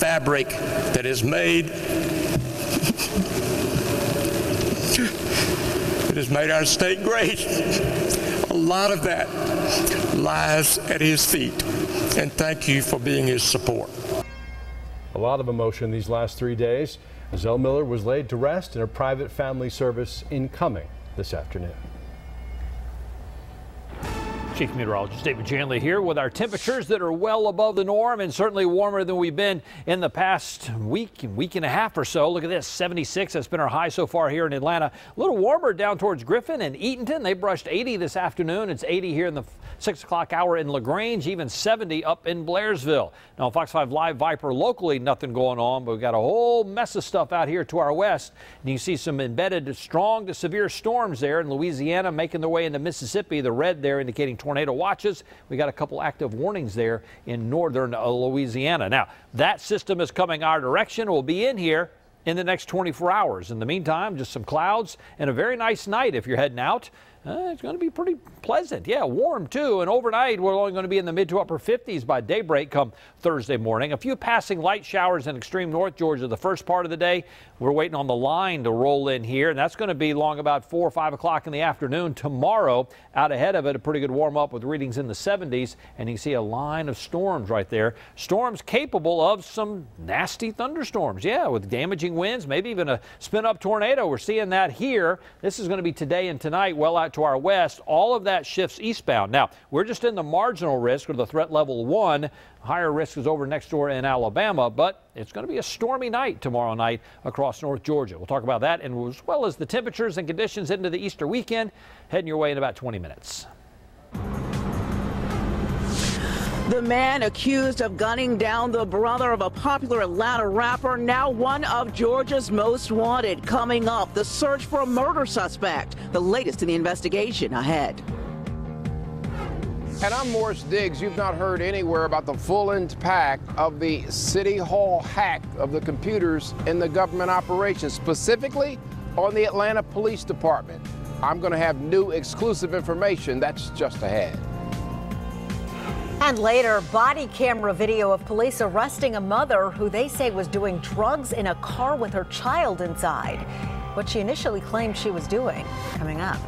fabric that has made our state great. A lot of that lies at his feet, and thank you for being his support. A lot of emotion these last 3 days. Zell Miller was laid to rest in a private family service incoming this afternoon. Chief Meteorologist David Janley here with our temperatures that are well above the norm and certainly warmer than we've been in the past week and a half or so. Look at this, 76. That's been our high so far here in Atlanta. A little warmer down towards Griffin and Eatonton. They brushed 80 this afternoon. It's 80 here in the 6 o'clock hour in LaGrange, even 70 up in Blairsville. Now, Fox 5 Live Viper locally, nothing going on, but we've got a whole mess of stuff out here to our west. And you see some embedded strong to severe storms there in Louisiana making their way into Mississippi. The red there indicating tornado watches. We got a couple active warnings there in northern Louisiana. Now, that system is coming our direction. We'll be in here in the next 24 hours. In the meantime, just some clouds and a very nice night if you're heading out. It's going to be pretty pleasant. Yeah, warm too. And overnight, we're only going to be in the mid to upper 50s by daybreak come Thursday morning. A few passing light showers in extreme North Georgia the first part of the day. We're waiting on the line to roll in here, and that's going to be long about 4 or 5 o'clock in the afternoon tomorrow. Out ahead of it, a pretty good warm up with readings in the 70s, and you see a line of storms right there. Storms capable of some nasty thunderstorms. Yeah, with damaging winds, maybe even a spin up tornado. We're seeing that here. This is going to be today and tonight, well out to our west. All of that shifts eastbound. Now, we're just in the marginal risk or the threat level 1. Higher risk is over next door in Alabama, but it's going to be a stormy night tomorrow night across North Georgia. We'll talk about that and as well as the temperatures and conditions into the Easter weekend. Heading your way in about 20 minutes. The man accused of gunning down the brother of a popular Atlanta rapper, now one of Georgia's most wanted. Coming up, the search for a murder suspect. The latest in the investigation ahead. And I'm Morris Diggs. You've not heard anywhere about the full impact of the City Hall hack of the computers in the government operations, specifically on the Atlanta Police Department. I'm going to have new exclusive information. That's just ahead. And later, body camera video of police arresting a mother who they say was doing drugs in a car with her child inside. What she initially claimed she was doing. Coming up.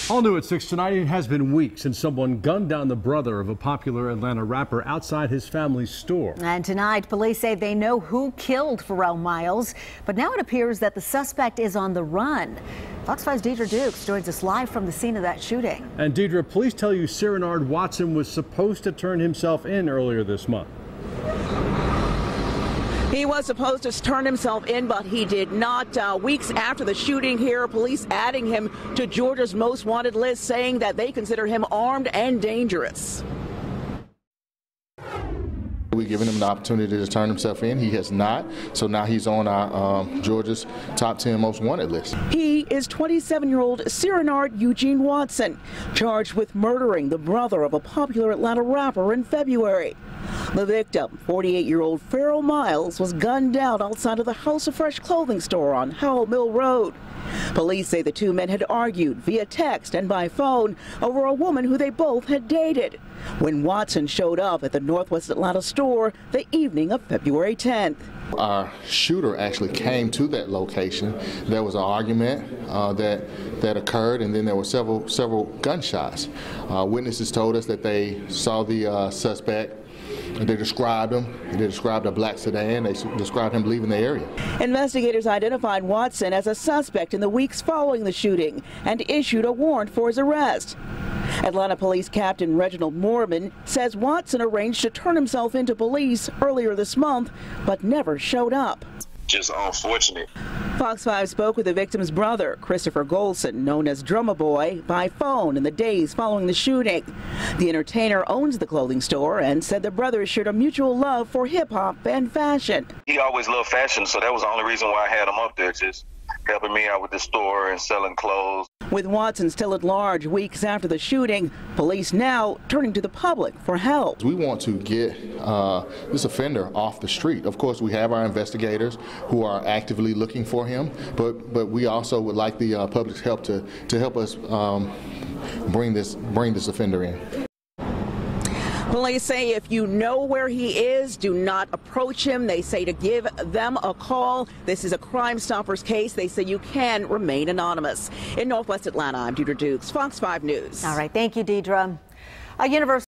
All new at 6 tonight. It has been weeks since someone gunned down the brother of a popular Atlanta rapper outside his family's store. And tonight, police say they know who killed Pharrell Miles, but now it appears that the suspect is on the run. Fox 5's Deidre Dukes joins us live from the scene of that shooting. And Deidre, police tell you Serenard Watson was supposed to turn himself in earlier this month. He was supposed to turn himself in, but he did not. Weeks after the shooting here, police adding him to Georgia's most wanted list, saying that they consider him armed and dangerous. We've given him the opportunity to turn himself in. He has not. So now he's on our Georgia's top 10 most wanted list. He is 27-year-old Serenard Eugene Watson, charged with murdering the brother of a popular Atlanta rapper in February. The victim, 48-year-old Pharrell Miles, was gunned down outside of the House of Fresh clothing store on Howell Mill Road. Police say the two men had argued via text and by phone over a woman who they both had dated when Watson showed up at the Northwest Atlanta store the evening of February 10th. Our shooter actually came to that location. There was an argument that occurred, and then there were several gunshots. Witnesses told us that they saw the suspect. They described him. They described a black sedan. They described him leaving the area. Investigators identified Watson as a suspect in the weeks following the shooting and issued a warrant for his arrest. Atlanta Police Captain Reginald Mormon says Watson arranged to turn himself into police earlier this month, but never showed up. Just unfortunate. Fox 5 spoke with the victim's brother, Christopher Golson, known as Drummer Boy, by phone in the days following the shooting. The entertainer owns the clothing store and said the brothers shared a mutual love for hip-hop and fashion. He always loved fashion, so that was the only reason why I had him up there, just helping me out with the store and selling clothes. With Watson still at large weeks after the shooting, police now turning to the public for help. We want to get this offender off the street. Of course, we have our investigators who are actively looking for him, but we also would like the public's help to help us bring this offender in. Police say if you know where he is, do not approach him. They say to give them a call. This is a Crime Stoppers case. They say you can remain anonymous. In Northwest Atlanta, I'm Deidre Dukes, Fox 5 News. All right, thank you, Deidre. A University